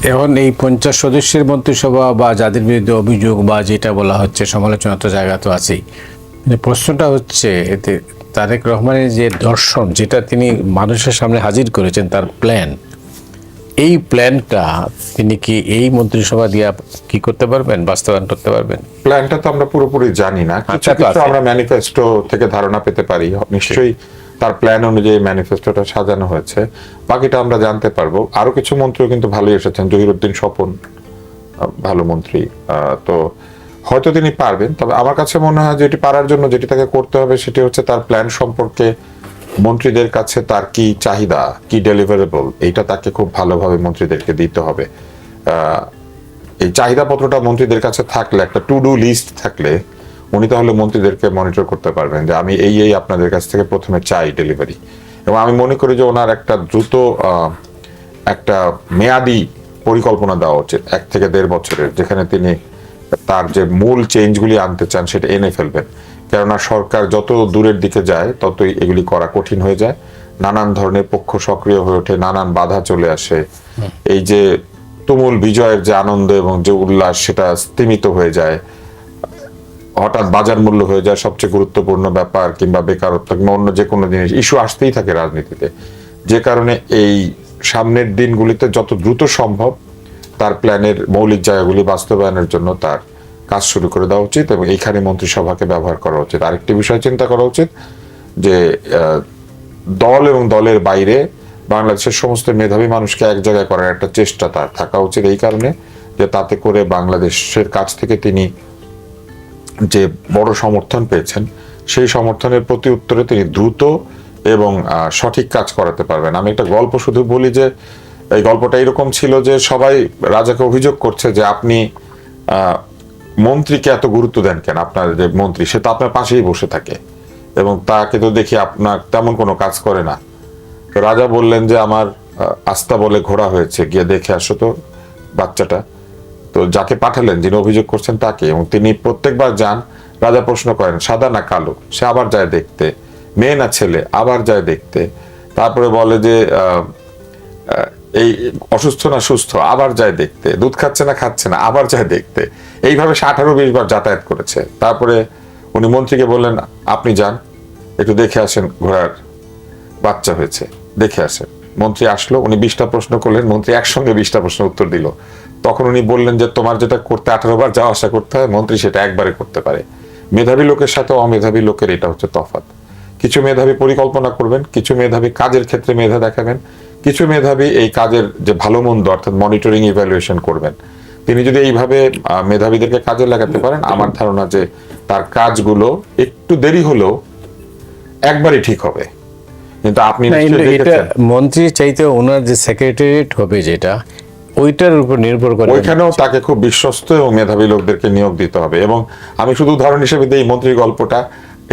এখন এই 50 সদস্যের মন্ত্রিসভা বা যাদের বিরুদ্ধে অভিযোগ বা যেটা বলা হচ্ছে সমালোচনা তো জায়গা তো আছেই, প্রশ্নটা হচ্ছে এতে তারেক রহমানের যে দর্শন যেটা তিনি মানুষের সামনে হাজির করেছেন, তার প্ল্যান, এই প্ল্যানটা তিনি কি এই মন্ত্রিসভা দিয়ে কি করতে পারবেন, বাস্তবায়ন করতে পারবেন? প্ল্যানটা তো আমরা পুরোপুরি জানি না, কিছু কিছু আমরা ম্যানিফেস্টো থেকে ধারণা পেতে পারি। নিশ্চয়ই তার প্ল্যান অনুযায়ী ম্যানিফেস্টোটা সাজানো হয়েছে, বাকিটা আমরা জানতে পারবো। আরো কিছু মন্ত্রীও কিন্তু ভালোই এসেছেন, জহিরুদ্দিন স্বপন ভালো মন্ত্রী, তো হয়তো তিনি পারবেন। তবে আমার কাছে মনে হয় যে এটি পারার জন্য যেটি তাকে করতে হবে সেটি হচ্ছে তার প্ল্যান সম্পর্কে মন্ত্রীদের কাছে তার কি চাহিদা, কি ডেলিভারেবল, এইটা তাকে খুব ভালোভাবে মন্ত্রীদেরকে দিতে হবে। এই চাহিদা পত্রটা মন্ত্রীদের কাছে থাকলে, একটা টু ডু লিস্ট থাকলে, উনি তাহলে মন্ত্রীদেরকে মনিটর করতে পারবেন যে আমি এই আপনাদের কাছ থেকে প্রথমে চাই ডেলিভারি। এবং আমি মনে করি যে ওনার একটা দ্রুত একটা মেয়াদি পরিকল্পনা দেওয়া উচিত, 1 থেকে 1.5 বছরের, যেখানে তিনি তার যে মূল চেঞ্জগুলি আনতে চান সেটা এনে ফেলবেন। কেননা সরকার যত দূরের দিকে যায় ততই এগুলি করা কঠিন হয়ে যায়, নানান ধরনের পক্ষ সক্রিয় হয়ে ওঠে, নানান বাধা চলে আসে। এই যে তুমুল বিজয়ের যে আনন্দ এবং যে উল্লাস সেটা স্তিমিত হয়ে যায়, হঠাৎ বাজার মূল্য হয়ে যায় সবচেয়ে গুরুত্বপূর্ণ ব্যাপার, কিংবা বেকারত্ব কিংবা অন্য যে কোনো জিনিস ইস্যু আসতেই থাকে রাজনীতিতে। যে কারণে এই সামনের দিনগুলিতে যত দ্রুত সম্ভব তার প্ল্যানের মৌলিক জায়গাগুলি বাস্তবায়নের জন্য তার কাজ শুরু করে দেওয়া উচিত এবং এইখানে মন্ত্রিসভাকে ব্যবহার করা উচিত। আরেকটি বিষয় চিন্তা করা উচিত যে দল এবং দলের বাইরে বাংলাদেশের সমস্ত মেধাবী মানুষকে এক জায়গায় করার একটা চেষ্টা তার থাকা উচিত, এই কারণে যে তাতে করে বাংলাদেশের কাছ থেকে তিনি যে বড় সমর্থন পেয়েছেন সেই সমর্থনের প্রতি উত্তরে তিনি দ্রুত এবং সঠিক কাজ করাতে পারবেন। আমি একটা গল্প শুধু বলি যে এই গল্পটা এরকম ছিল যে সবাই রাজাকে অভিযোগ করছে যে আপনি মন্ত্রীকে এত গুরুত্ব দেন কেন, আপনার যে মন্ত্রী সে তো আপনার পাশেই বসে থাকে এবং তাকে তো দেখি আপনার তেমন কোনো কাজ করে না। তো রাজা বললেন যে আমার আস্থা বলে ঘোড়া হয়েছে, গিয়ে দেখে আসো তো বাচ্চাটা। তো যাকে পাঠালেন, যিনি অভিযোগ করছেন তাকে, এবং তিনি প্রত্যেকবার যান, রাজা প্রশ্ন করেন সাদা না কালো, সে আবার যায় দেখতে, মেয়ে না ছেলে, আবার যায় দেখতে, তারপরে বলে যে এই অসুস্থ না সুস্থ, আবার যায় দেখতে, দুধ খাচ্ছে না খাচ্ছে না, আবার যায় দেখতে। এইভাবে 18-20 বার যাতায়াত করেছে। তারপরে উনি মন্ত্রীকে বললেন আপনি যান একটু দেখে আসেন, ঘোড়ার বাচ্চা হয়েছে, দেখে আসেন। মন্ত্রী আসলো, উনি 20টা প্রশ্ন করলেন, মন্ত্রী একসঙ্গে 20টা প্রশ্ন উত্তর দিল। তখন উনি বললেন যে তোমার যেটা করতে 18 বার যাওয়া আসা করতে হয়, মন্ত্রী সেটা একবারে করতে পারে। মেধাবী লোকের সাথে অমেধাবী লোকের এটা হচ্ছে তফাৎ। কিছু মেধাবী পরিকল্পনা করবেন, কিছু মেধাবী কাজের ক্ষেত্রে মেধা দেখাবেন, কিছু মেধাবী এই কাজের যে ভালো মন্দ অর্থাৎ মনিটরিং ইভ্যালুয়েশন করবেন। তিনি যদি এইভাবে মেধাবীদেরকে কাজে লাগাতে পারেন, আমার ধারণা যে তার কাজগুলো একটু দেরি হলেও একবারই ঠিক হবে। কিন্তু আপনি এটা মন্ত্রী চাইতে ওনার যে সেক্রেটারিয়েট হবে যেটা, ওইটার উপর নির্ভর করে, ওইখানেও তাকে খুব বিশ্বস্ত এবং মেধাবী লোকদেরকে নিয়োগ দিতে হবে। এবং আমি শুধু উদাহরণ হিসেবে দিই মন্ত্রী গল্পটা,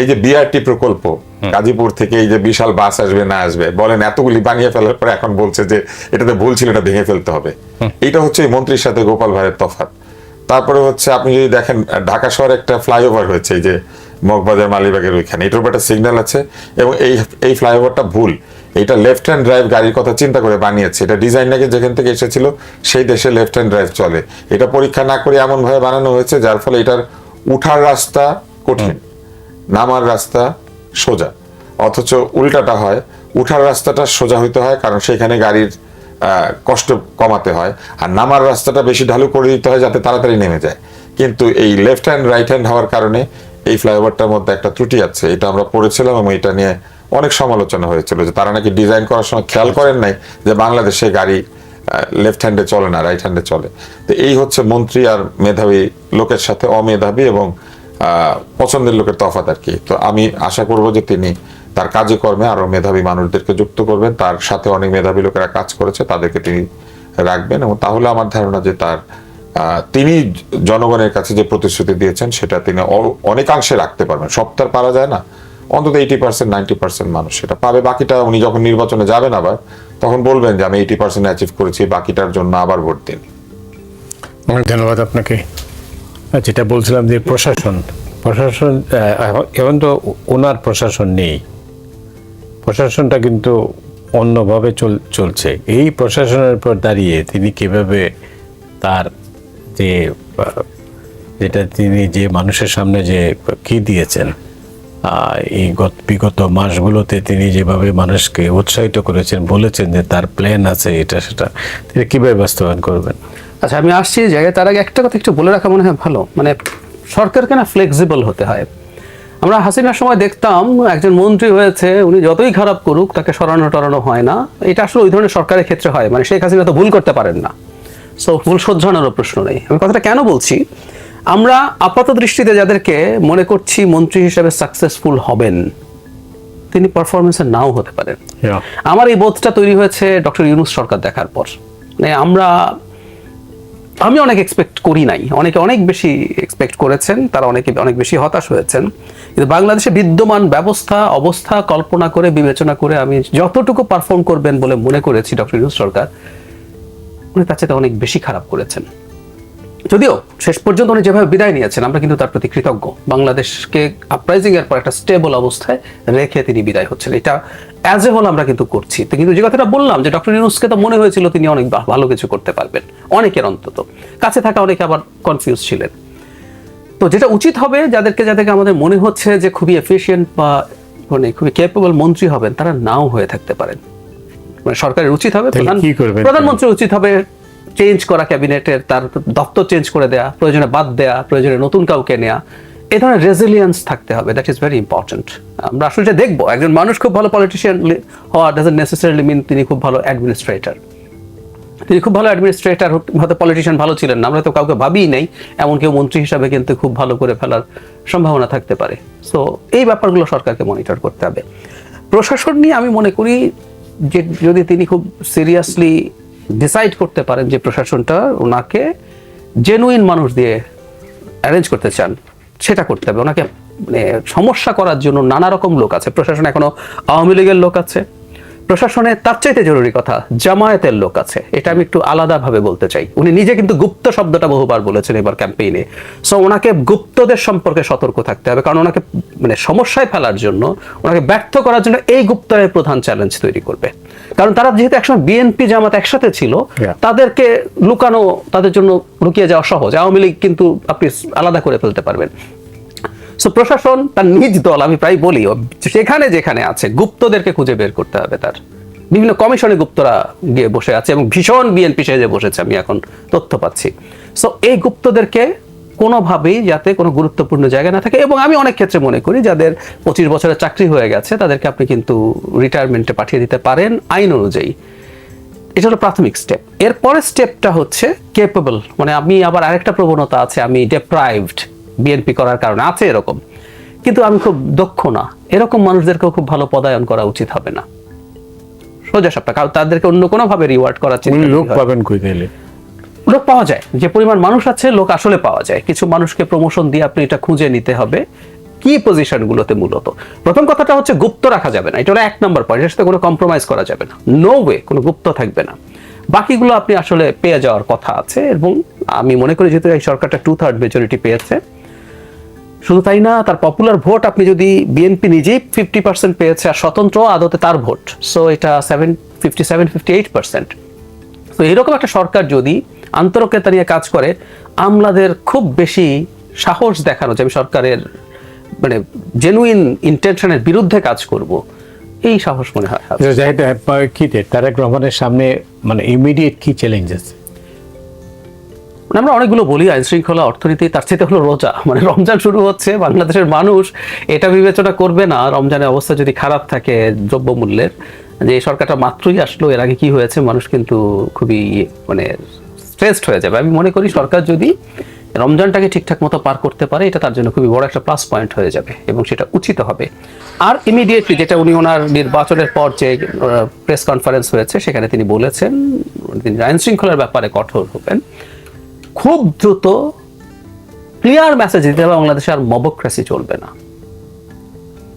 এই যে বিআরটি প্রকল্প, গাজীপুর থেকে এই যে বিশাল বাস আসবে না আসবে, বলেন এতগুলি বানিয়ে ফেলার পরে এখন বলছে যে এটাতে ভুল ছিল, এটা ভেঙে ফেলতে হবে। এটা হচ্ছে মন্ত্রীর সাথে গোপাল ভাঁড়ের তফাৎ। তারপরে হচ্ছে আপনি যদি দেখেন ঢাকা শহরে একটা ফ্লাইওভার হয়েছে, এই যে মগবাজার মালিবাগের ওইখানে, এটার উপর একটা সিগন্যাল আছে এবং এই ফ্লাইওভারটা ভুল। এটা লেফট হ্যান্ড ড্রাইভ গাড়ির কথা চিন্তা করে বানিয়েছে, এটা ডিজাইন নাকি যেখান থেকে এসেছিল সেই দেশে লেফট হ্যান্ড ড্রাইভ চলে। এটা পরীক্ষা না করে এমন ভাবে বানানো হয়েছে যার ফলে এটার উঠার রাস্তা কঠিন, নামার রাস্তা সোজা, অথচ উল্টাটা হয়, উঠার রাস্তাটা সোজা হইতে হয় কারণ সেখানে গাড়ির কষ্ট কমাতে হয়, আর নামার রাস্তাটা বেশি ঢালু করে দিতে হয় যাতে তাড়াতাড়ি নেমে যায়। কিন্তু এই লেফট হ্যান্ড রাইট হ্যান্ড হওয়ার কারণে এই ফ্লাইওভারটার মধ্যে একটা ত্রুটি আছে, এটা আমরা পড়েছিলাম এবং এটা নিয়ে অনেক সমালোচনা হয়েছিল যে তারা নাকি ডিজাইন করার সময় খেয়াল করেন নাই যে বাংলাদেশে গাড়ি লেফট হ্যান্ডে চলে না, রাইট হ্যান্ডে চলে। তো এই হচ্ছে মন্ত্রী আর মেধাবী লোকের সাথে অমেধাবী এবং পছন্দের লোকের তফাৎ আর কি। তো আমি আশা করব যে তিনি তার কাজে কর্মে আরো মেধাবী মানুষদেরকে যুক্ত করবেন, তার সাথে অনেক মেধাবী লোকেরা কাজ করেছে তাদেরকে তিনি রাখবেন, এবং তাহলে আমার ধারণা যে তিনি জনগণের কাছে যে প্রতিশ্রুতি দিয়েছেন সেটা তিনি অনেকাংশে রাখতে পারবেন। সব তার পারা যায় না, অন্তত 80% 90% মানুষ সেটা পাবে। বাকিটা উনি যখন নির্বাচনে যাবেন আবার তখন বলবেন যে আমি 80% অ্যাচিভ করেছি, বাকিটার জন্য আবার ভোট দিন। ধন্যবাদ আপনাকে। যেটা বলছিলাম যে প্রশাসন এখন তো ওনার প্রশাসন নেই, প্রশাসনটা কিন্তু অন্যভাবে চলছে। এই প্রশাসনের উপর দাঁড়িয়ে তিনি কিভাবে তার যে যেটা তিনি যে মানুষের সামনে যে কি দিয়েছেন, এই বিগত মাসগুলোতে তিনি যেভাবে মানুষকে উৎসাহিত করেছেন, বলেছেন যে তার প্ল্যান আছে এটা সেটা, তিনি কিভাবে বাস্তবায়ন করবেন? আচ্ছা, আমি আসছি এই জায়গায়, তার আগে একটা কথা একটু বলে রাখা মনে হয় ভালো। মানে সরকারকে না ফ্লেক্সিবল হতে হয়। আমরা হাসিনার সময় দেখতাম একজন মন্ত্রী হয়েছে, উনি যতই খারাপ করুক তাকে সরানো টরানো হয় না। এটা আসলে ওই ধরনের সরকারের ক্ষেত্রে হয়, মানে শেখ হাসিনা তো ভুল করতে পারেন না, সো ভুল শোধরানোরও প্রশ্ন নেই। আমি কথাটা কেন বলছি, আমরা আপাত দৃষ্টিতে যাদেরকে মনে করছি মন্ত্রী হিসেবে সাকসেসফুল হবেন, তিনি পারফরমেন্সে নাও হতে পারেন। আমার এই বোধটা তৈরি হয়েছে ডক্টর ইউনূস সরকার দেখার পর। মানে আমি অনেক এক্সপেক্ট করি নাই, অনেকে অনেক বেশি এক্সপেক্ট করেছেন, তারা অনেকে অনেক বেশি হতাশ হয়েছেন। কিন্তু বাংলাদেশে বিদ্যমান অবস্থা কল্পনা করে বিবেচনা করে আমি যতটুকু পারফর্ম করবেন বলে মনে করেছি ডক্টর ইউনূস সরকার, উনি তার চেয়ে অনেক বেশি খারাপ করেছেন। যদিও শেষ পর্যন্ত উনি যেভাবে বিদায় নিয়েছেন, আমরা কিন্তু তার প্রতি কৃতজ্ঞ। বাংলাদেশকে আপরাইজিং এর পর একটা স্টেবল অবস্থায় রেখে তিনি বিদায় হচ্ছেন, এটা অ্যাজ এ হোল আমরা কিন্তু করছি। তো কিন্তু যে কথাটা বললাম যে ডক্টর ইউনূসকে তো মনে হয়েছিল তিনি অনেক ভালো কিছু করতে পারবেন, অনেকের অন্তত কাছে থাকা অনেকে আবার কনফিউজ ছিলেন। তো যেটা উচিত হবে, যাদেরকে আমাদের মনে হচ্ছে যে খুবই এফিশিয়েন্ট বা মানে খুবই ক্যাপেবল মন্ত্রী হবেন, তারা নাও হয়ে থাকতে পারেন। মানে সরকারের উচিত হবে, প্রধানমন্ত্রীর উচিত হবে চেঞ্জ করা, ক্যাবিনেটের তার দপ্তর চেঞ্জ করে দেয়া, প্রয়োজনে বাদ দেয়া, প্রয়োজনে নতুন কাউকে নেয়া। এই ধরনের রেজিলিয়েন্স থাকতে হবে, দ্যাট ইজ ভেরি ইম্পর্টেন্ট। আমরা আসলে দেখবো একজন মানুষ খুব ভালো পলিটিশিয়ান হওয়া ডাজন্ট নেসেসারিলি মিন তিনি খুব ভালো অ্যাডমিনিস্ট্রেটর। তিনি খুব ভালো অ্যাডমিনিস্ট্রেটর, হয়তো পলিটিশিয়ান ভালো ছিলেন না, আমরা তো কাউকে ভাবিই নেই এমন কেউ মন্ত্রী হিসাবে কিন্তু খুব ভালো করে ফেলার সম্ভাবনা থাকতে পারে। সো এই ব্যাপারগুলো সরকারকে মনিটর করতে হবে। প্রশাসন নিয়ে আমি মনে করি যে যদি তিনি খুব সিরিয়াসলি ডিসাইড করতে পারেন যে প্রশাসনটা ওনাকে জেনুইন মানুষ দিয়ে অ্যারেঞ্জ করতে চান, সেটা করতে হবে। ওনাকে মানে সমস্যা করার জন্য নানা রকম লোক আছে প্রশাসনে, এখনো আওয়ামী লীগের লোক আছে প্রশাসনে, তার চাইতে জরুরি কথা জামায়াতের লোক আছে। এটা আমি একটু আলাদাভাবে বলতে চাই। উনি নিজে কিন্তু গুপ্ত শব্দটা বহুবার বলেছেন এবার ক্যাম্পেইনে। সো ওনাকে গুপ্তদের সম্পর্কে সতর্ক থাকতে হবে, কারণ ওনাকে মানে সমস্যায় ফেলার জন্য, ওনাকে ব্যর্থ করার জন্য এই গুপ্তরাই প্রধান চ্যালেঞ্জ তৈরি করবে। কারণ তারা যেহেতু একসময় বিএনপি জামাত একসাথে ছিল, তাদেরকে লুকানো, তাদের জন্য লুকিয়ে যাওয়া সহজ। আওয়ামী লীগ কিন্তু আপনি আলাদা করে ফেলতে পারবেন। সো প্রশাসন তার নিজ দল, আমি প্রায় বলি সেখানে যেখানে আছে গুপ্তদেরকে খুঁজে বের করতে হবে। তার বিভিন্ন কমিশনে গুপ্তরা গিয়ে বসে আছে এবং ভীষণ বিএনপি সেজে বসেছে, আমি এখন তথ্য পাচ্ছি। সো এই গুপ্তদেরকে কোনোভাবেই যাতে কোনো গুরুত্বপূর্ণ জায়গা না থাকে। এবং আমি অনেক ক্ষেত্রে মনে করি যাদের 25 বছরের চাকরি হয়ে গেছে তাদেরকে আপনি কিন্তু রিটায়ারমেন্টে পাঠিয়ে দিতে পারেন আইন অনুযায়ী। এটা হলো প্রাথমিক স্টেপ। এরপরের স্টেপটা হচ্ছে কেপেবল, মানে আমি আবার আরেকটা প্রবণতা আছে, আমি ডেপ্রাইভড বিএনপি করার কারণে আছে এরকম, কিন্তু আমি খুব দক্ষ না, এরকম মানুষদেরকেও খুব ভালো পদায়ন করা উচিত হবে না। সোজা সাপটা, কারণ তাদেরকে অন্য কোনো ভাবে রিওয়ার্ড করার চিন্তা লোক পাবেন কই তাইলে? লোক পাওয়া যায়, যে পরিমাণ মানুষ আছে লোক আসলে পাওয়া যায়। কিছু মানুষকে প্রমোশন দিয়ে আপনি এটা খুঁজে নিতে হবে কি পজিশনগুলোতে। মূলত প্রথম কথাটা হচ্ছে গুপ্ত রাখা যাবে না, এটা হলো 1 নম্বর পয়েন্ট, এর সাথে কোনো কম্প্রোমাইজ করা যাবে না, নো ওয়ে, কোনো গুপ্ত থাকবে না। বাকিগুলো আপনি আসলে পেয়ে যাওয়ার কথা আছে। এবং আমি মনে করি যেহেতু এই সরকারটা 2/3 মেজরিটি পেয়েছে, শুধু তাই না, তার পপুলার ভোট আপনি যদি বিএনপি নিজেই 50% পেয়েছে আর স্বতন্ত্র আদতে তার ভোট, সো এটা 57-58%। তো এরকম একটা সরকার যদি আন্তরিকতা নিয়ে কাজ করে, আমলাদের খুব বেশি সাহস দেখানো যে আমি সরকারের মানে জেনুইন ইন্টেনশনের বিরুদ্ধে কাজ করব, এই সাহস মনে হয়। তারেক রহমানের সামনে মানে ইমিডিয়েট কি চ্যালেঞ্জ আছে? আমরা অনেকগুলো বলি, আইন শৃঙ্খলা, অর্থনীতি, তার চাইতে হলো রোজা। মানে রমজান শুরু হচ্ছে, বাংলাদেশের মানুষ এটা বিবেচনা করবে না রমজানের অবস্থা যদি খারাপ থাকে দ্রব্যমূল্যের, যে এই সরকারটা মাত্রই আসলো, এর আগে কি হয়েছে, মানুষ কিন্তু খুবই মানে স্ট্রেসড হয়ে যাবে। আমি মনে করি সরকার যদি রমজানটাকে ঠিকঠাক মতো পার করতে পারে, এটা তার জন্য খুবই বড় একটা প্লাস পয়েন্ট হয়ে যাবে এবং সেটা উচিত হবে। আর ইমিডিয়েটলি যেটা উনি ওনার নির্বাচনের পর যে প্রেস কনফারেন্স হয়েছে সেখানে তিনি বলেছেন তিনি আইন শৃঙ্খলার ব্যাপারে কঠোর হবেন। খুব দ্রুত ক্লিয়ার মেসেজ দিতে হবে বাংলাদেশে আর মবক্রেসি চলবে না।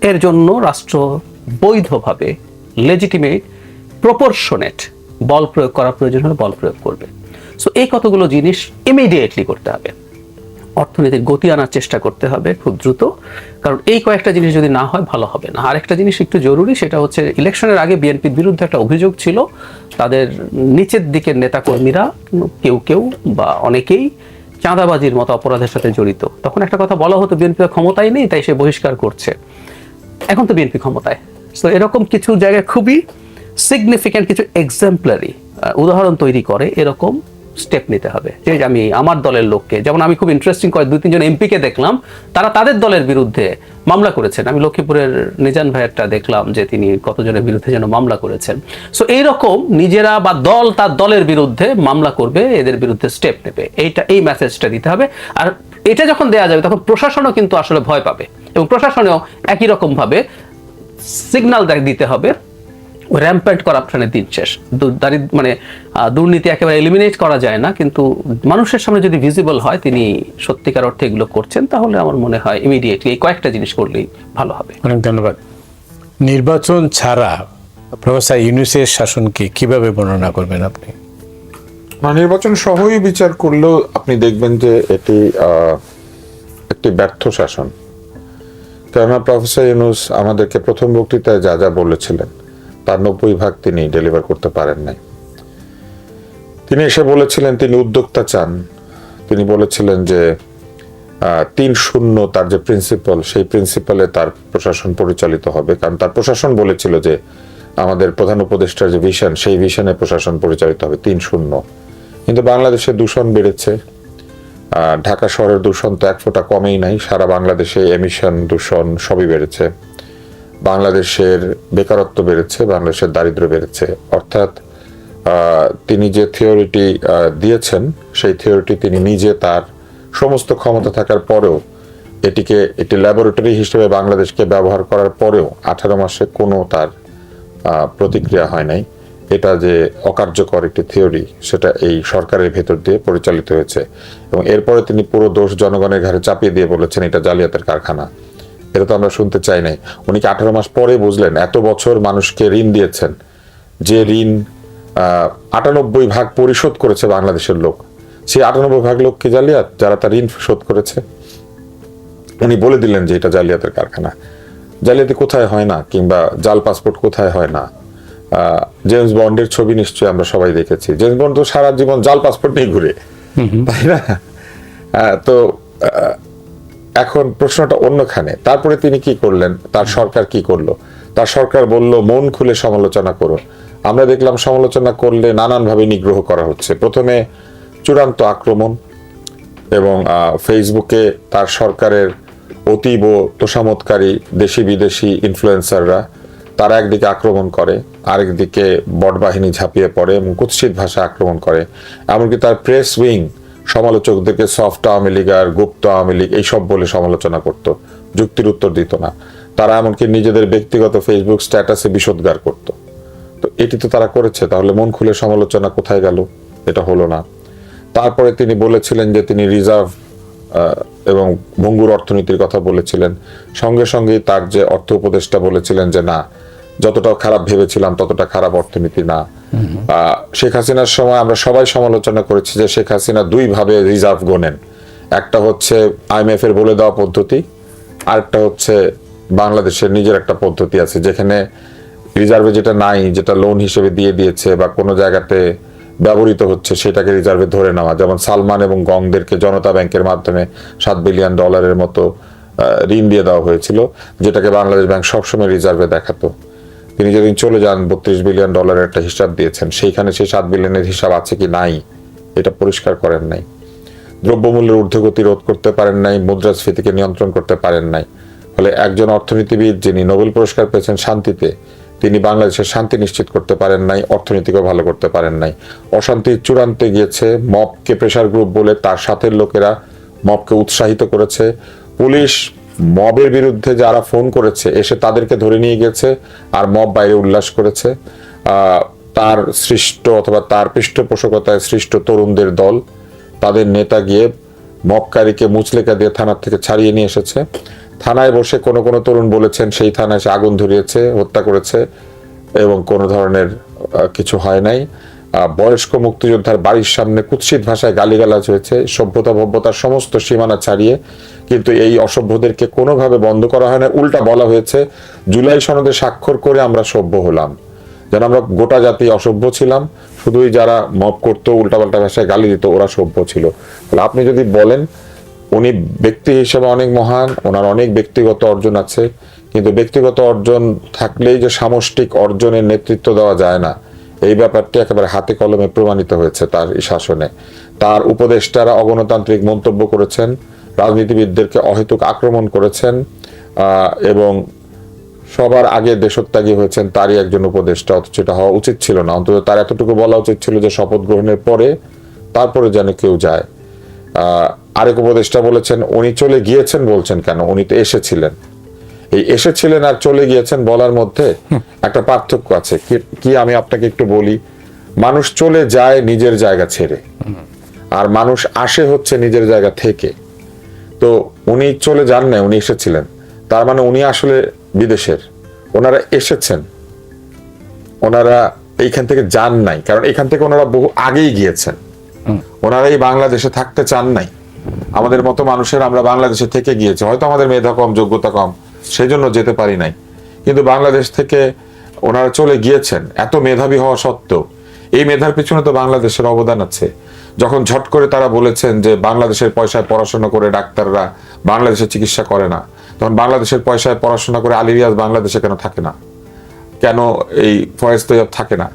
এর জন্য রাষ্ট্র বৈধভাবে লেজিটিমেট প্রপোর্শনেট বল প্রয়োগ করা প্রয়োজন হলে বল প্রয়োগ করবে। সো এই কতগুলো জিনিস ইমিডিয়েটলি করতে হবে। অর্থনীতির গতি আনার চেষ্টা করতে হবে খুব দ্রুত, কারণ এই কয়েকটা জিনিস যদি না হয় ভালো হবে না। আরেকটা জিনিস একটু জরুরি, সেটা হচ্ছে ইলেকশনের আগে বিএনপির বিরুদ্ধে একটা অভিযোগ ছিল, তাদের নিচের দিকের নেতাকর্মীরা কেউ কেউ বা অনেকেই চাঁদাবাজির মতো অপরাধের সাথে জড়িত। তখন একটা কথা বলা হতো বিএনপি ক্ষমতায় নেই তাই সে বহিষ্কার করছে, এখন তো বিএনপি ক্ষমতায়। তো এরকম কিছু জায়গায় খুবই সিগনিফিক্যান্ট কিছু এক্সাম্পলারি উদাহরণ তৈরি করে এরকম স্টেপ নিতে হবে। যে আমি আমার দলের লোককে, যেমন আমি খুব ইন্টারেস্টিং করে 2-3 জন এমপিকে দেখলাম তারা তাদের দলের বিরুদ্ধে মামলা করেছেন। আমি লক্ষ্মীপুরের নিজান ভাইয়েরটা দেখলাম যে তিনি কতজনের বিরুদ্ধে যেন মামলা করেছেন। সো এইরকম নিজেরা বা দল তার দলের বিরুদ্ধে মামলা করবে, এদের বিরুদ্ধে স্টেপ নেবে, এই মেসেজটা দিতে হবে। আর এটা যখন দেওয়া যাবে তখন প্রশাসনও কিন্তু আসলে ভয় পাবে, এবং প্রশাসনেও একই রকম ভাবে সিগন্যাল দিতে হবে র্যাম্পেন্ট করাপশনের দিন শেষ। মানে দুর্নীতি একেবারে এলিমিনেট করা যায় না, কিন্তু মানুষের সামনে যদি ভিজিবল হয় তিনি সত্যিকার অর্থে এগুলো করছেন, তাহলে আমার মনে হয় ইমিডিয়েটলি এই কয়েকটা জিনিস করলেই ভালো হবে। অনেক ধন্যবাদ। নির্বাচন ছাড়া প্রফেসর ইউনূসের শাসনকে কিভাবে বর্ণনা করবেন আপনি? নির্বাচন সহই বিচার করলেও আপনি দেখবেন যে এটি একটি ব্যর্থ শাসন। কেননা প্রফেসর ইউনূস আমাদেরকে প্রথম বক্তৃতায় যা যা বলেছিলেন তার 90% তিনি ডেলিভার করতে পারেন নাই। তিনি এসে বলেছিলেন তিনি উদ্যোক্তা চান। তিনি বলেছিলেন যে 3-0 তার যে প্রিন্সিপাল, সেই প্রিন্সিপালে তার প্রশাসন পরিচালিত হবে, কারণ তার প্রশাসন বলেছিল যে আমাদের প্রধান উপদেষ্টার যে ভিশন, সেই ভিশনে প্রশাসন পরিচালিত হবে 3-0। কিন্তু বাংলাদেশে দূষণ বেড়েছে। ঢাকা শহরের দূষণ তো এক ফোঁটা কমেই নাই, সারা বাংলাদেশে এমিশন দূষণ সবই বেড়েছে। বাংলাদেশের বেকারত্ব বেড়েছে, বাংলাদেশের দারিদ্র্য বেড়েছে। অর্থাৎ তিনি যে থিওরিটি দিয়েছেন সেই থিওরিটি তিনি নিজে তার সমস্ত ক্ষমতা থাকার পরেও এটিকে একটি ল্যাবরেটরি হিসেবে বাংলাদেশকে ব্যবহার করার পরেও 18 মাসে কোনো তার প্রতিক্রিয়া হয় নাই। এটা যে অকার্যকর একটি থিওরি, সেটা এই সরকারের ভেতর দিয়ে পরিচালিত হয়েছে, এবং এরপরে তিনি পুরো দোষ জনগণের ঘাড়ে চাপিয়ে দিয়ে বলেছেন এটা জালিয়াতের কারখানা। এটা তো আমরা শুনতে চাই নাই। উনি কি 18 মাস পরে বুঝলেন? এত বছর মানুষকে ঋণ দিয়েছেন, যে ঋণ 98% পরিশোধ করেছে বাংলাদেশের লোক, সেই 98% লোককে জালিয়াত, যারা তার ঋণ শোধ করেছে। উনি বলে দিলেন যে এটা জালিয়াতের কারখানা। জালিয়াতি কোথায় হয় না, কিংবা জাল পাসপোর্ট কোথায় হয় না? জেমস বন্ডের ছবি নিশ্চয়ই আমরা সবাই দেখেছি। জেমস বন্ড তো সারা জীবন জাল পাসপোর্ট নিয়ে ঘুরে, তাই না? তো এখন প্রশ্নটা অন্যখানে। তারপরে তিনি কি করলেন? তার সরকার কি করলো? তার সরকার বলল মন খুলে সমালোচনা করুন। আমরা দেখলাম সমালোচনা করলে নানানভাবে নিগ্রহ করা হচ্ছে। প্রথমে চূড়ান্ত আক্রমণ, এবং ফেসবুকে তার সরকারের অতীব তোষামতকারী দেশি বিদেশি ইনফ্লুয়েন্সাররা তারা একদিকে আক্রমণ করে, আরেকদিকে বট বাহিনী ঝাঁপিয়ে পড়ে এবং কুৎসিত ভাষা আক্রমণ করে। এমনকি তার প্রেস উইং সমালোচকদেরকে সফট আওয়ামী লীগ আর গুপ্ত আওয়ামী লীগ এইসব বলে সমালোচনা করত, যুক্তির উত্তর দিত না। তারা এমনকি নিজেদের ব্যক্তিগত ফেসবুক স্ট্যাটাসে বিষোদ্গার করত। তো এটি তো তারা করেছে, তাহলে মন খুলে সমালোচনা কোথায় গেল? এটা হলো না। তারপরে তিনি বলেছিলেন যে তিনি রিজার্ভ এবং ভঙ্গুর অর্থনীতির কথা বলেছিলেন। সঙ্গে সঙ্গে তার যে অর্থ উপদেষ্টা বলেছিলেন যে না, যতটা খারাপ ভেবেছিলাম ততটা খারাপ অর্থনীতি না। শেখ হাসিনার সময় আমরা সবাই সমালোচনা করেছি যে শেখ হাসিনা 2 ভাবে রিজার্ভ গোনেন। একটা হচ্ছে IMF এর বলে দেওয়া পদ্ধতি, আরেকটা হচ্ছে বাংলাদেশের নিজের একটা পদ্ধতি আছে, যেখানে রিজার্ভে যেটা নাই, যেটা লোন হিসেবে দিয়ে দিয়েছে বা কোনো জায়গাতে ব্যবহৃত হচ্ছে, সেটাকে রিজার্ভে ধরে নেওয়া। যেমন সালমান এবং গংদেরকে জনতা ব্যাংকের মাধ্যমে $7 বিলিয়ন মতো ঋণ দিয়ে দেওয়া হয়েছিল, যেটাকে বাংলাদেশ ব্যাংক সবসময় রিজার্ভে দেখাতো। তিনি যেদিন চলে যান $32 বিলিয়ন একটা হিসাব দিয়েছেন, সেইখানে সেই 7 বিলিয়নের হিসাব আছে কি নাই এটা পরিষ্কার করেন নাই। দ্রব্যমূল্যের ঊর্ধ্বগতি রোধ করতে পারেন নাই, মুদ্রাস্ফীতিকে নিয়ন্ত্রণ করতে পারেন নাই। ফলে একজন অর্থনীতিবিদ যিনি নোবেল পুরস্কার পেয়েছেন শান্তিতে, তিনি বাংলাদেশের শান্তি নিশ্চিত করতে পারেন নাই, অর্থনীতিকেও ভালো করতে পারেন নাই। অশান্তির চূড়ান্তে গিয়েছে। মবকে প্রেসার গ্রুপ বলে তার সাথের লোকেরা মবকে উৎসাহিত করেছে। পুলিশ মবের বিরুদ্ধে যারা ফোন করেছে এসে তাদেরকে ধরে নিয়ে গেছে, আর মব বাইরে উল্লাস করেছে। তার সৃষ্ট অথবা তার পৃষ্ঠপোষকতায় সৃষ্ট তরুণদের দল, তাদের নেতা গিয়ে মবকারীকে মুচলেকা দিয়ে থানার থেকে ছাড়িয়ে নিয়ে এসেছে। থানায় বসে কোনো কোনো তরুণ বলেছেন সেই থানায় সে আগুন ধরিয়েছে, হত্যা করেছে, এবং কোনো ধরনের কিছু হয় নাই। বয়স্ক মুক্তিযোদ্ধার বাড়ির সামনে কুৎসিত ভাষায় গালিগালাজ হয়েছে, সভ্যতা ভব্যতার সমস্ত সীমানা ছাড়িয়ে, কিন্তু এই অসভ্যদেরকে কোনোভাবে বন্ধ করা হয় না। উল্টা বলা হয়েছে জুলাই সনদে স্বাক্ষর করে আমরা সভ্য হলাম, যেন আমরা গোটা জাতি অসভ্য ছিলাম, শুধুই যারা মব করতো উল্টাপাল্টা ভাষায় গালি দিত ওরা সভ্য ছিল। তাহলে আপনি যদি বলেন উনি ব্যক্তি হিসেবে অনেক মহান, ওনার অনেক ব্যক্তিগত অর্জন আছে, কিন্তু ব্যক্তিগত অর্জন থাকলেই যে সামষ্টিক অর্জনের নেতৃত্ব দেওয়া যায় না, এই ব্যাপারটি একেবারে হাতে কলমে প্রমাণিত হয়েছে তার এই শাসনে। তার উপদেষ্টারা অগণতান্ত্রিক মন্তব্য করেছেন, রাজনীতিবিদদেরকে অহেতুক আক্রমণ করেছেন, এবং সবার আগে দেশত্যাগী হয়েছেন তারই একজন উপদেষ্টা, অথচ এটা হওয়া উচিত ছিল না। অন্তত তার এতটুকু বলা উচিত ছিল যে শপথ গ্রহণের পরে তারপরে যেন কেউ যায়। আরেক উপদেষ্টা বলেছেন উনি চলে গিয়েছেন, বলছেন কেন, উনি তো এসেছিলেন। এই এসেছিলেন আর চলে গিয়েছেন বলার মধ্যে একটা পার্থক্য আছে। কি আমি আপনাকে একটু বলি, মানুষ চলে যায় নিজের জায়গা ছেড়ে, আর মানুষ আসে হচ্ছে নিজের জায়গা থেকে। তো উনি চলে যান না, উনি এসেছিলেন, তার মানে উনি আসলে বিদেশের, ওনারা এসেছেন, ওনারা এইখান থেকে যান নাই, কারণ এখান থেকে ওনারা বহু আগেই গিয়েছেন। ওনারা এই বাংলাদেশে থাকতে চান নাই। আমাদের মতো মানুষের আমরা বাংলাদেশে থেকে গিয়েছি, হয়তো আমাদের মেধা কম, যোগ্যতা কম, সেই জন্য যেতে পারি নাই, কিন্তু বাংলাদেশ থেকে ওনারা চলে গিয়েছেন। এত মেধাবী হওয়া সত্ত্বেও এই মেধার পিছনে তো বাংলাদেশের অবদান আছে। যখন ঝট করে তারা বলেছেন যে বাংলাদেশের পয়সায় পড়াশোনা করে ডাক্তাররা বাংলাদেশে চিকিৎসা করে না, তখন বাংলাদেশের পয়সায় পড়াশোনা করে আলী রিয়াজ বাংলাদেশে কেন থাকে না, কেন এই ফয়েজ তৈয়ব থাকে না,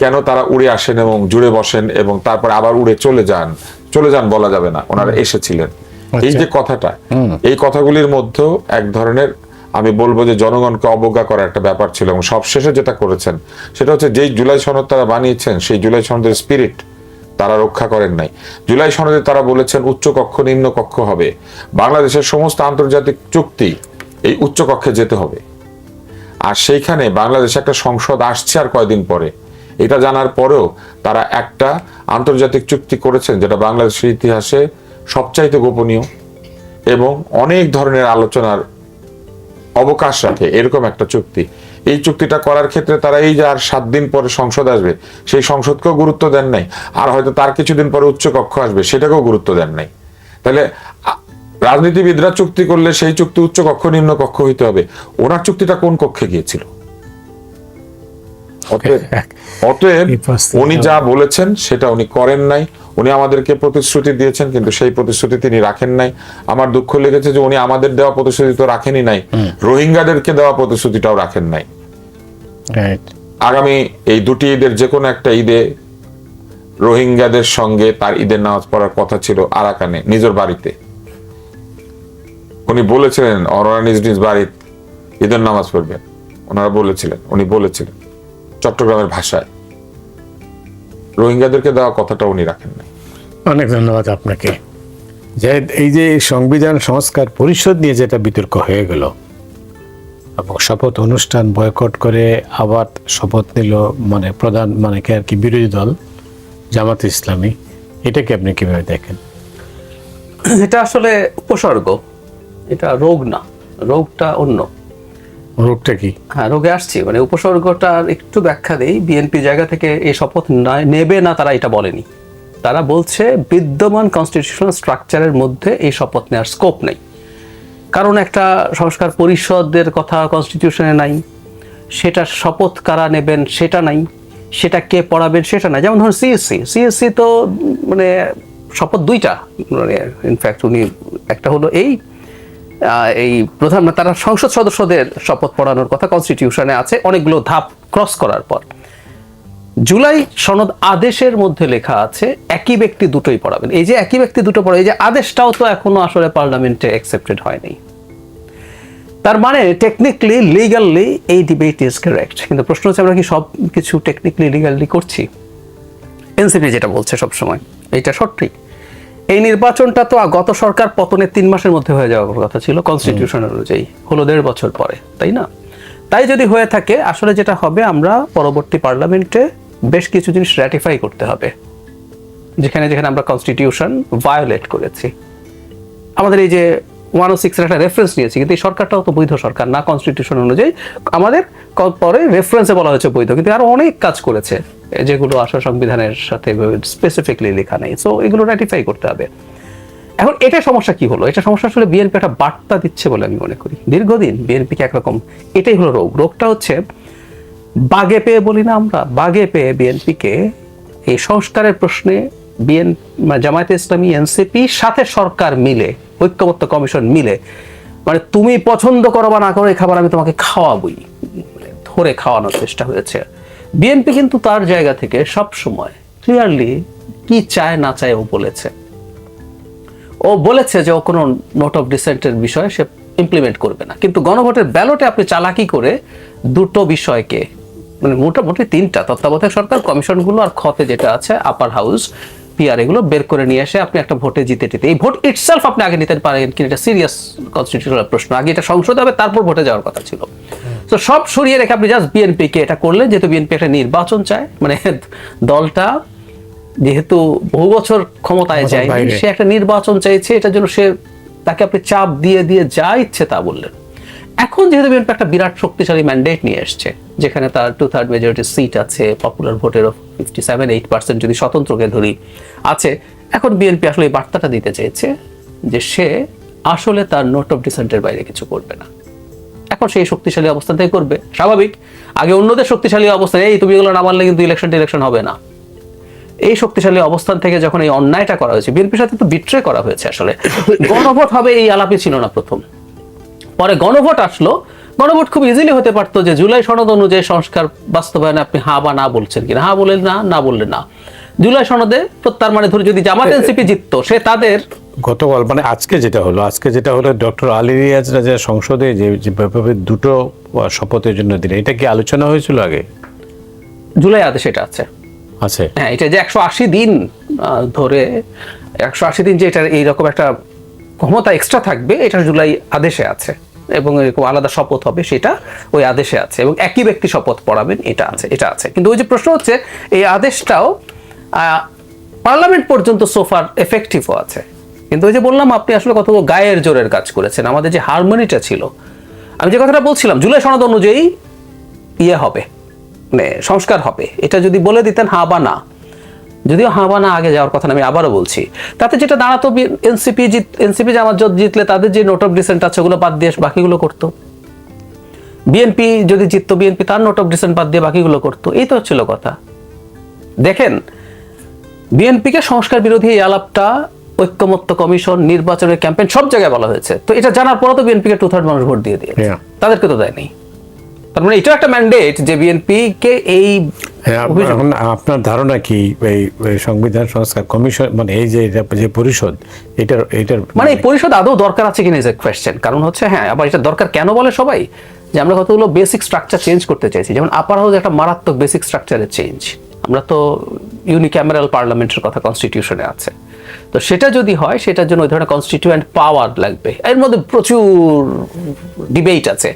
কেন তারা উড়ে আসেন এবং জুড়ে বসেন এবং তারপর আবার উড়ে চলে যান বলা যাবে না, ওনারা এসেছিলেন। এই যে কথাটা, এই কথাগুলির মধ্যেও এক ধরনের আমি বলবো যে জনগণকে অবজ্ঞা করার একটা ব্যাপার ছিল। এবং সবশেষে যেটা করেছেন সেটা হচ্ছে যেই জুলাই সনদ তারা বানিয়েছেন সেই জুলাই সনদের স্পিরিট তারা রক্ষা করেন নাই। জুলাই সনদে তারা বলেছেন উচ্চ কক্ষ নিম্ন কক্ষ হবে, বাংলাদেশের সমস্ত আন্তর্জাতিক চুক্তি এই উচ্চ কক্ষে যেতে হবে। আর সেইখানে বাংলাদেশে একটা সংসদ আসছে আর কয়দিন পরে, এটা জানার পরেও তারা একটা আন্তর্জাতিক চুক্তি করেছেন যেটা বাংলাদেশের ইতিহাসে সবচাইতে গোপনীয় এবং অনেক ধরনের আলোচনার অবকাশ রাখে এরকম একটা চুক্তি। এই চুক্তিটা করার ক্ষেত্রে তারা এই যে আর 7 দিন পরে সংসদ আসবে সেই সংসদকেও গুরুত্ব দেন নাই, আর হয়তো তার কিছুদিন পরে উচ্চ কক্ষ আসবে সেটাকেও গুরুত্ব দেন নাই। তাহলে রাজনীতিবিদরা চুক্তি করলে সেই চুক্তি উচ্চ কক্ষ নিম্ন কক্ষ হইতে হবে, ওনার চুক্তিটা কোন কক্ষে গিয়েছিল? অতএব উনি যা বলেছেন সেটা উনি করেন নাই। উনি আমাদেরকে প্রতিশ্রুতি দিয়েছেন কিন্তু সেই প্রতিশ্রুতি তিনি রাখেন নাই। আমার দুঃখ লেগেছে যে উনি আমাদের দেওয়া প্রতিশ্রুতি তো রাখেনই নাই, রোহিঙ্গাদেরকে দেওয়া প্রতিশ্রুতিটাও রাখেন নাই। আগামী এই দুটি ঈদের যে কোনো একটা ঈদে রোহিঙ্গাদের সঙ্গে তার ঈদের নামাজ পড়ার কথা ছিল আরাকানে, নিজের বাড়িতে। উনি বলেছিলেন ওনারা নিজ নিজ বাড়িতে ঈদের নামাজ পড়বেন, ওনারা বলেছিলেন, উনি বলেছিলেন চট্টগ্রামের ভাষায়। রোহিঙ্গাদেরকে দেওয়া কথাটা উনি রাখেন না। অনেক ধন্যবাদ আপনাকে। যে এই যে সংবিধান সংস্কার পরিষদ নিয়ে যেটা বিতর্ক হয়ে গেল এবং শপথ অনুষ্ঠান বয়কট করে আবার শপথ নিল মানে প্রধান মানে কি আর কি বিরোধী দল জামাত ইসলামী, এটাকে আপনি কিভাবে দেখেন? এটা আসলে উপসর্গ, এটা রোগ না, রোগটা অন্য। রোগটা কি? হ্যাঁ, রোগে আসছি, মানে উপসর্গটার একটু ব্যাখ্যা দেই। বিএনপি জায়গা থেকে এই শপথ নেবে না তারা এটা বলেনি, তারা বলছে বিদ্যমান কনস্টিটিউশনাল স্ট্রাকচারের মধ্যে এই শপথ নেওয়ার স্কোপ নেই। কারণ একটা সংস্কার পরিষদের কথা কনস্টিটিউশনে নাই, সেটা শপথ কারা নেবেন সেটা নাই, সেটা কে পড়াবেন সেটা নাই। যেমন ধরুন সিএসসি তো মানে শপথ দুইটা, মানে ইনফ্যাক্ট উনি একটা হলো এই প্রধান, তারা সংসদ সদস্যদের শপথ পড়ানোর কথা কনস্টিটিউশনে আছে অনেকগুলো ধাপ ক্রস করার পর। জুলাই সনদ আদেশের মধ্যে লেখা আছে একই ব্যক্তি দুটোই পড়াবেন। এই যে একই ব্যক্তি দুটো পড়ে, এই যে আদেশটাও তো এখনো আসলে পার্লামেন্টে অ্যাকসেপ্টেড হয়নি। তার মানে টেকনিক্যালি লিগালি এই ডিবেট ইজ কারেক্ট, কিন্তু প্রশ্ন হচ্ছে আমরা কি সব কিছু টেকনিক্যালি লিগালি করছি? এনসিপি যেটা বলছে সবসময় এইটা সঠিক। এই নির্বাচনটা তো গত সরকার পতনের 3 মাসের মধ্যে হয়ে যাওয়ার কথা ছিল কনস্টিটিউশন অনুযায়ী, হলো 1.5 বছর পরে, তাই না? তাই যদি হয়ে থাকে আসলে যেটা হবে, আমরা পরবর্তী পার্লামেন্টে বেশ কিছু জিনিস র্যাটিফাই করতে হবে যেখানে যেখানে আমরা কনস্টিটিউশন ভায়োলেট করেছি। আমাদের এই যে 106 এর একটা রেফারেন্স নিয়েছি, কিন্তু এই সরকারটাও তো বৈধ সরকার না কনস্টিটিউশন অনুযায়ী। আমাদের পরে রেফারেন্সে বলা হয়েছে বৈধ, কিন্তু আরো অনেক কাজ করেছে যেগুলো আসলে সংবিধানের সাথে স্পেসিফিকলি লেখা নেই। সো এগুলো রাটিফাই করতে হবে। এখন এটা সমস্যা কি হলো? এটা সমস্যা আসলে বিএনপি একটা বার্তা দিচ্ছে বলে আমি মনে করি। দীর্ঘদিন বিএনপিকে একরকম, এটাই হলো রোগটা হচ্ছে বাগে পেয়ে, বলি না আমরা, বাগে পেয়ে বিএনপিকে এই সংস্কারের প্রশ্নে জামায়াতে ইসলামী, এনসিপি সাথে সরকার মিলে, ঐক্যমত্য কমিশন মিলে, মানে তুমি পছন্দ করো বা না করো এই খাবার আমি তোমাকে খাওয়াবই, ধরে খাওয়ানোর চেষ্টা হয়েছে। বিএনপি কিন্তু তার জায়গা থেকে সব সময় ক্লিয়ারলি কি চায় না চায় ও বলেছে যে ও কোনো নোট অফ ডিসেন্টের বিষয়ে সে ইমপ্লিমেন্ট করবে না। কিন্তু গণভোটের ব্যালটে আপনি চালাকি করে দুটো বিষয়কে, মানে মোটামুটি তিনটা, তত্ত্বাবধায়ক সরকার, কমিশনগুলো আর খতে যেটা আছে আপার হাউস, পিআর, এগুলো বের করে নিয়ে এসে আপনি একটা ভোটে জিতে এই ভোট ইটসেলফ আপনি আগে নিতে পারেন কিনা, এটা সিরিয়াস কনস্টিটিউশনাল প্রশ্ন। আগে এটা সংসদে হবে, তারপর ভোটে যাওয়ার কথা ছিল। তো সব সরিয়ে রেখে আপনি জাস্ট বিএনপিকে এটা করলেন, যেহেতু বিএনপি একটা নির্বাচন চায়, মানে দলটা যেহেতু বহু বছর ক্ষমতায় যায়নি, সে একটা নির্বাচন চাইছে, এটার জন্য তাকে আপনি চাপ দিয়ে যা ইচ্ছে তা বললেন। এখন যেহেতু বিএনপি একটা বিরাট শক্তিশালী ম্যান্ডেট নিয়ে এসছে, যেখানে তার 2/3 মেজরিটি সিট আছে, পপুলার ভোটেরও 57-8% যদি স্বতন্ত্রকে ধরি আছে, এখন বিএনপি আসলে এই বার্তাটা দিতে চেয়েছে যে সে আসলে তার নোট অফ ডিসেন্টের বাইরে কিছু করবে না। এখন সেই শক্তিশালী অবস্থান থেকে করবে, স্বাভাবিক। আগে অন্যদের শক্তিশালী অবস্থান, এই তুমি এগুলো না মানলে কিন্তু ইলেকশন হবে না, এই শক্তিশালী অবস্থান থেকে যখন এই অন্যায়টা করা হয়েছে, বিএনপির সাথে তো বিট্রে করা হয়েছে। আসলে গণভোট হবে এই আলাপই ছিল না প্রথম, পরে গণভোট আসলো। গণভোট খুব ইজিলি হতে পারতো যে জুলাই সনদ অনুযায়ী সংস্কার বাস্তবায়নে আপনি হা বা না বলছেন কিনা, হা বললেন না বললেন না। জুলাই সনদে তার মানে ধরে যদি জামাত এনসিপি জিততো, সে তাদের গতকাল মানে আজকে যেটা হলো ডক্টর আলী রিয়াজ রাজা সংসদে যে ব্যাপারে দুটো শপথের জন্য দিলেন, এটা কি আলোচনা হয়েছিল আগে? জুলাই আদেশ এটা আছে, হ্যাঁ, এটা যে 180 দিন ধরে 180 দিন যে এটা এইরকম একটা ক্ষমতা এক্সট্রা থাকবে, এটা জুলাই আদেশে আছে, এবং এরকম আলাদা শপথ হবে সেটা ওই আদেশে আছে, এবং একই ব্যক্তি শপথ পড়াবেন, এটা আছে। কিন্তু ওই যে প্রশ্ন হচ্ছে, এই আদেশটাও পার্লামেন্ট পর্যন্ত সোফার এফেক্টিভও আছে, কিন্তু ওই যে বললাম আপনি আসলে কত গায়ের জোরের কাজ করেছেন। আমাদের যে হারমোনিটা ছিল, আমি যে কথাটা বলছিলাম, জুলাই সনদ অনুযায়ী হবে, মানে সংস্কার হবে, এটা যদি বলে দিতেন হা বা না, যদিও হা বা না আগে যাওয়ার কথা আমি আবারও বলছি, তাতে যেটা দাঁড়াতো, এনসিপি জামাত জিতলে তাদের যে নোট অফ ডিসেন্ট আছে ওগুলো বাদ দিয়ে বাকিগুলো করতো। বিএনপি যদি জিততো, বিএনপি তার নোট অফ ডিসেন্ট বাদ দিয়ে বাকিগুলো করতো। এই তো হচ্ছিল কথা। দেখেন, বিএনপিকে সংস্কার বিরোধী এই আলাপটা ঐক্যমত্য কমিশন, নির্বাচনের ক্যাম্পেইন, সব জায়গায় বলা হয়েছে। তো এটা জানার পরও তো বিএনপিকে 2/3 মানুষ ভোট দিয়ে দিয়েছে, তাদেরকে তো দেয়নি। তার মানে এটা একটা ম্যান্ডেট যে বিএনপি কে এই, আপনার ধারণা কি এই সংবিধান সংস্কার কমিশন, মানে এই যে পরিষদ, এটার মানে এই পরিষদ আদৌ দরকার আছে কিনা ইজ এ কোয়েশ্চেন। কারণ হচ্ছে, হ্যাঁ, আবার এটা দরকার কেন বলে সবাই, যে আমরা কতগুলো বেসিক স্ট্রাকচার চেঞ্জ করতে চাইছি, যেমন আপার হাউস একটা মারাত্মক বেসিক স্ট্রাকচারের চেঞ্জ। আমরা তো ইউনিক্যামেরাল পার্লামেন্টের কথা কনস্টিটিউশনে আছে, তো সেটা যদি হয়, সেটার জন্য ওই ধরনের কনস্টিটিউয়েন্ট পাওয়ার লাগবে। এর মধ্যে প্রচুর ডিবেট আছে।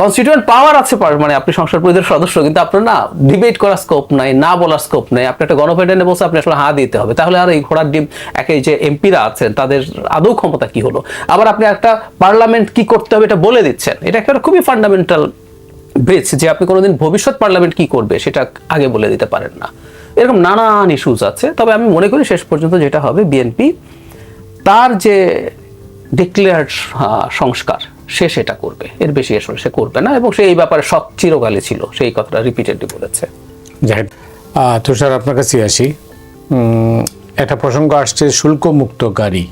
কনস্টিটিউয়েন্ট পাওয়ার আছে, মানে আপনি সংসদ পরিষদের সদস্য, কিন্তু আপনার না ডিবেট করার স্কোপ নাই, না বলার স্কোপ নাই। আপনি একটা গণভোটে বসে আপনি আসলে হা দিতে হবে, তাহলে আর এই ঘোড়ার ডিম একই যে এমপিরা আছেন তাদের আদৌ ক্ষমতা কি হলো। আবার আপনি একটা পার্লামেন্ট কি করতে হবে এটা বলে দিচ্ছেন, এটা একটা খুবই ফান্ডামেন্টাল ব্রিজ, যে আপনি কোনোদিন ভবিষ্যৎ পার্লামেন্ট কি করবে সেটা আগে বলে দিতে পারেন না। এরকম নানান ইস্যুজ আছে। তবে আমি মনে করি শেষ পর্যন্ত যেটা হবে, বিএনপি তার যে ডিক্লেয়ার্ড সংস্কার সেটা করবে, এর বেশি আসলে সে করবে না, এবং সে এই ব্যাপারে চিরকালই ছিল, সেই কথাটা রিপিটেডলি বলেছে। তুষার, আপনার কাছে আসি। একটা প্রসঙ্গ আসছে শুল্ক মুক্ত গাড়ি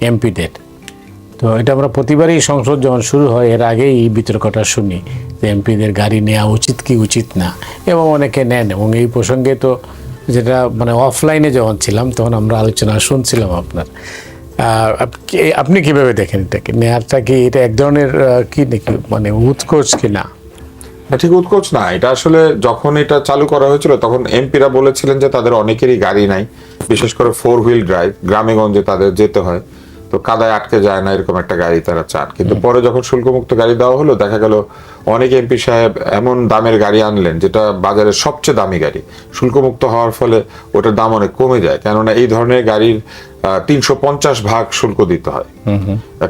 এমপিদের। তো এটা আমরা প্রতিবারই সংসদ যখন শুরু হয় এর আগেই এই বিতর্কটা শুনি যে এমপিদের গাড়ি নেওয়া উচিত কি উচিত না, এবং অনেকে নেন। এবং এই প্রসঙ্গে তো যেটা মানে অফলাইনে যখন ছিলাম তখন আমরা আলোচনা শুনছিলাম আপনার। আপনি কিভাবে দেখেন এটাকে, নেয়ারটা কি এটা এক ধরনের কি নাকি মানে উৎকোচ কিনা? ঠিক উৎকোচ না, এটা আসলে যখন এটা চালু করা হয়েছিল তখন এমপিরা বলেছিলেন যে তাদের অনেকেরই গাড়ি নাই, বিশেষ করে 4 হুইল ড্রাইভ, গ্রামে গঞ্জে তাদের যেতে হয়। তো কাদায় আটকে যায় না এরকম একটা গাড়ি তারা চান। কিন্তু পরে যখন শুল্কমুক্ত গাড়ি দেওয়া হলো, দেখা গেল অনেক এমপি সাহেব এমন দামের গাড়ি আনলেন যেটা বাজারের সবচেয়ে দামি গাড়ি, শুল্কমুক্ত হওয়ার ফলে ওটার দাম অনেক কমে যায়, কেননা এই ধরনের গাড়ির 350 ভাগ শুল্ক দিতে হয়,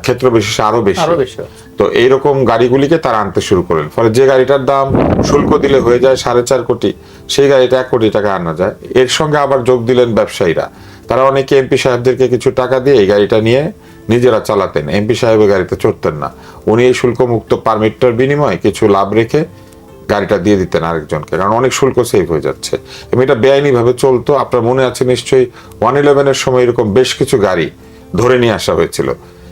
ক্ষেত্র বিশেষে আরো বেশি। তো এইরকম গাড়িগুলিকে তারা আনতে শুরু করলেন, ফলে যে গাড়িটার দাম শুল্ক দিলে হয়ে যায় 4.5 কোটি, সেই গাড়িটা 1 কোটি টাকা আনা যায়। এর সঙ্গে আবার যোগ দিলেন ব্যবসায়ীরা, তারা অনেকে এমপি সাহেবদেরকে কিছু টাকা দিয়ে এই গাড়িটা নিয়ে নিজেরা চালাতেন, এমপি সাহেবের গাড়িতে চড়তেন না, উনি এই শুল্কমুক্ত পারমিটটার বিনিময়ে কিছু লাভ রেখে গাড়িটা দিয়ে দিতেন আরেকজনকে, কারণ অনেক শুল্ক সেভ হয়ে যাচ্ছে এবং এটা বেআইনি ভাবে চলতো। আপনার মনে আছে নিশ্চয়ই 111-এর সময় এরকম বেশ কিছু গাড়ি ধরে নিয়ে আসা হয়েছিল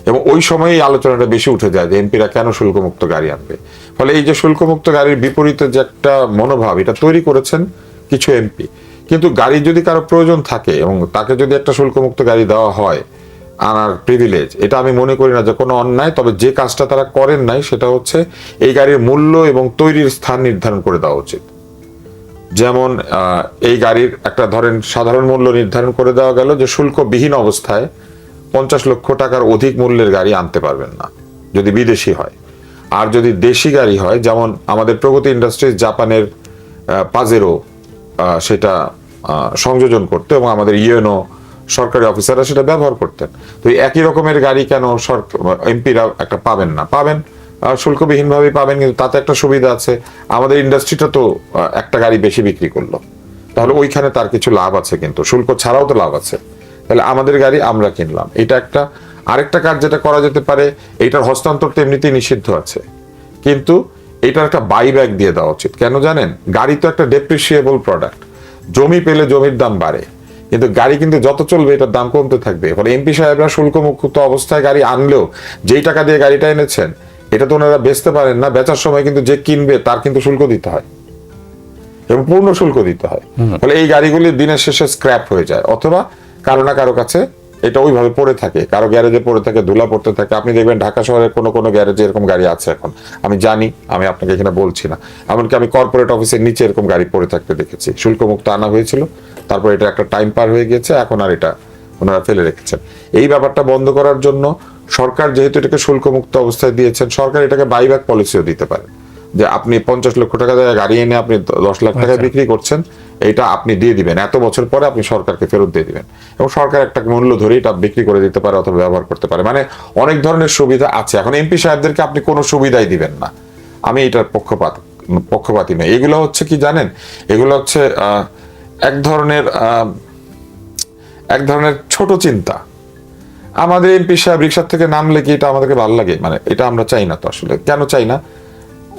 এবং ওই সময়ই আলোচনাটা বেশি উঠে যায় যে এমপিরা কেন শুল্কমুক্ত গাড়ি আনবে। ফলে এই যে শুল্কমুক্ত গাড়ির বিপরীতে যে একটা মনোভাব এটা তৈরি করেছেন কিছু এমপি, কিন্তু গাড়ি যদি কারো প্রয়োজন থাকে এবং তাকে যদি একটা শুল্কমুক্ত গাড়ি দেওয়া হয় আনার প্রিভিলেজ, এটা আমি মনে করি না যে কোনো অন্যায়। তবে যে কাজটা তারা করেন নাই সেটা হচ্ছে এই গাড়ির মূল্য এবং তৈরির স্থান নির্ধারণ করে দেওয়া উচিত। যেমন এই গাড়ির একটা ধরেন সাধারণ মূল্য নির্ধারণ করে দেওয়া গেল যে শুল্কবিহীন অবস্থায় 50 লক্ষ টাকার অধিক মূল্যের গাড়ি আনতে পারবেন না যদি বিদেশি হয়। আর যদি দেশি গাড়ি হয়, যেমন আমাদের প্রগতি ইন্ডাস্ট্রিজ জাপানের পাজেরো সেটা সংযোজন করতে এবং আমাদের ইউএনও সরকারি অফিসাররা সেটা ব্যবহার করতেন। তো একই রকমের গাড়ি কেন এমপিরা একটা পাবেন না? পাবেন, শুল্কবিহীন ভাবে পাবেন, কিন্তু তাতে একটা সুবিধা আছে, আমাদের ইন্ডাস্ট্রিটা তো একটা গাড়ি বেশি বিক্রি করলো, তাহলে ওইখানে তার কিছু লাভ আছে, কিন্তু শুল্ক ছাড়াও তো লাভ আছে। তাহলে আমাদের গাড়ি আমরা কিনলাম, এটা একটা। আরেকটা কাজ যেটা করা যেতে পারে, এইটার হস্তান্তর তো এমনিতেই নিষিদ্ধ আছে, কিন্তু এটার একটা বাইব্যাক দিয়ে দেওয়া উচিত। কেন জানেন? গাড়ি তো একটা ডেপ্রিসিয়েবল প্রোডাক্ট, জমি পেলে জমির দাম বাড়ে, কিন্তু গাড়ি কিন্তু যত চলবে এটার দাম কমতে থাকবে। ফলে এমপি সাহেবরা শুল্কমুক্ত অবস্থায় গাড়ি আনলেও যেই টাকা দিয়ে গাড়িটা এনেছেন এটা তো ওনারা বেচতে পারেন না, বেচার সময় কিন্তু যে কিনবে তার কিন্তু শুল্ক দিতে হয় এবং পূর্ণ শুল্ক দিতে হয়। ফলে এই গাড়িগুলি দিনের শেষে স্ক্র্যাপ হয়ে যায়, অথবা কারো না কারো কাছে এটা ওইভাবে পড়ে থাকে, কারো গ্যারেজে পড়ে থাকে, ধুলা পড়তে থাকে। আপনি দেখবেন ঢাকা শহরের কোনো গ্যারেজে এরকম গাড়ি আছে এখন, আমি জানি, আমি আপনাকে এখানে বলছি না। এমনকি আমি কর্পোরেট অফিসের নিচে এরকম গাড়ি পড়ে থাকতে দেখেছি, শুল্কমুক্ত আনা হয়েছিল, তারপর এটা একটা টাইম পার হয়ে গেছে, এখন আর এটা ওনারা ফেলে রেখেছেন। এই ব্যাপারটা বন্ধ করার জন্য সরকার যেহেতু এটাকে শুল্কমুক্ত অবস্থায় দিয়েছেন, সরকার এটাকে বাইব্যাক পলিসিও দিতে পারে, যে আপনি 50 লক্ষ টাকা দিয়ে গাড়ি এনে আপনি 10 লাখ টাকায় বিক্রি করছেন, এটা আপনি দিয়ে দিবেন, এত বছর পরে আপনি সরকারকে ফেরত দিয়ে দিবেন, এবং সরকার একটা মূল্য ধরে এটা বিক্রি করে দিতে পারে অথবা ব্যবহার করতে পারে। মানে অনেক ধরনের সুবিধা আছে। এখন এমপি সাহেবদেরকে আপনি কোনো সুবিধাই দিবেন না, আমি এটার পক্ষপাতী নই। এগুলো হচ্ছে কি জানেন, এগুলো হচ্ছে এক ধরনের ছোট চিন্তা। আমাদের এমপি সাহেব রিক্সার থেকে নামলে কি এটা আমাদেরকে ভালো লাগে? মানে এটা আমরা চাই না তো। আসলে কেন চাই না?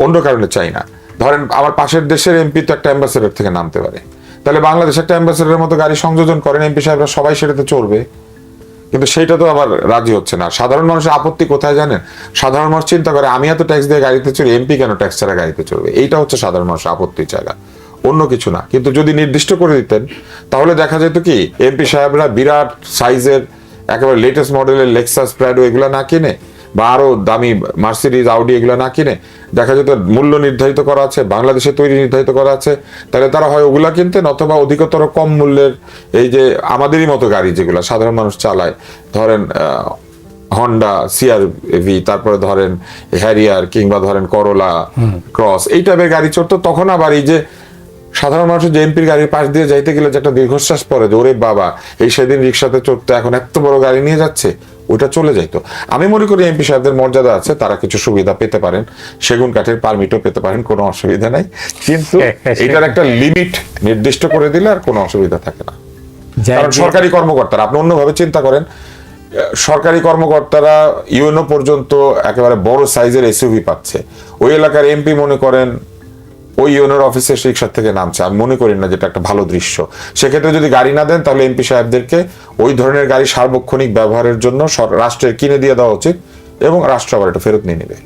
অন্য কারণে চাই না। ধরেন আমার পাশের দেশের এমপি তো একটা অ্যাম্বাসেডর থেকে নামতে পারে, তাহলে বাংলাদেশ একটা অ্যাম্বাসেডরের মতো গাড়ি সংযোজন করেন, এমপি সাহেবরা সবাই সেটাতে চড়বে, কিন্তু সেইটা তো আবার রাজি হচ্ছে না। সাধারণ মানুষের আপত্তি কোথায় জানেন? সাধারণ মানুষ চিন্তা করে আমি এত ট্যাক্স দিয়ে গাড়িতে চড়ি, এমপি কেন ট্যাক্স ছাড়া গাড়িতে চড়বে? এইটা হচ্ছে সাধারণ মানুষের আপত্তির জায়গা, অন্য কিছু না। কিন্তু যদি নির্দিষ্ট করে দিতেন তাহলে দেখা যেত কি এমপি সাহেবরা বিরাট সাইজের একেবারে লেটেস্ট মডেলের লেক্সাস প্রাডো এগুলো না কিনে, বা আরো দামি মার্সিডিজ আউডি এগুলো না কিনে, দেখা যেত মূল্য নির্ধারিত করা আছে, বাংলাদেশে তৈরি নির্ধারিত করা আছে, তাহলে তারা হয় ওগুলা কিনতেন, অথবা অধিকতর কম মূল্যের এই যে আমাদেরই মতো গাড়ি যেগুলো সাধারণ মানুষ চালায়, ধরেন হন্ডা CR-V, তারপরে ধরেন হ্যারিয়ার, কিংবা ধরেন করোলা ক্রস, এই টাইপের গাড়ি চড়তো। তখন আবার এই যে সাধারণ মানুষের যে এমপির গাড়ির পাশ দিয়ে যাইতে গেলে যে একটা দীর্ঘশ্বাস পড়ে যে ওরে বাবা, এই সেদিন রিক্সাতে চড়তে এখন এত বড় গাড়ি নিয়ে যাচ্ছে, ওইটা চলে যাইতো। আমি মনে করি এমপি সাহেবদের মর্যাদা আছে, তারা কিছু সুবিধা পেতে পারেন, সেগুন কাঠের পারমিটও পেতে পারেন, কোনো অসুবিধা নাই, কিন্তু এটার একটা লিমিট নির্দিষ্ট করে দিলে আর কোনো অসুবিধা থাকে না। কারণ সরকারি কর্মকর্তারা, আপনি অন্যভাবে চিন্তা করেন, সরকারি কর্মকর্তারা ইউএনও পর্যন্ত একেবারে বড় সাইজের SUV পাচ্ছে, ওই এলাকার এমপি মনে করেন ওই ইউএনওর অফিসের রিক্সা থেকে নামছে, আমি মনে করি না যেটা একটা ভালো দৃশ্য। সেক্ষেত্রে যদি গাড়ি না দেন তাহলে এমপি সাহেবদেরকে ওই ধরনের গাড়ি সার্বক্ষণিক ব্যবহারের জন্য রাষ্ট্রের কিনে দিয়ে দেওয়া উচিত, এবং রাষ্ট্র আবার এটা ফেরত নিয়ে নেবে।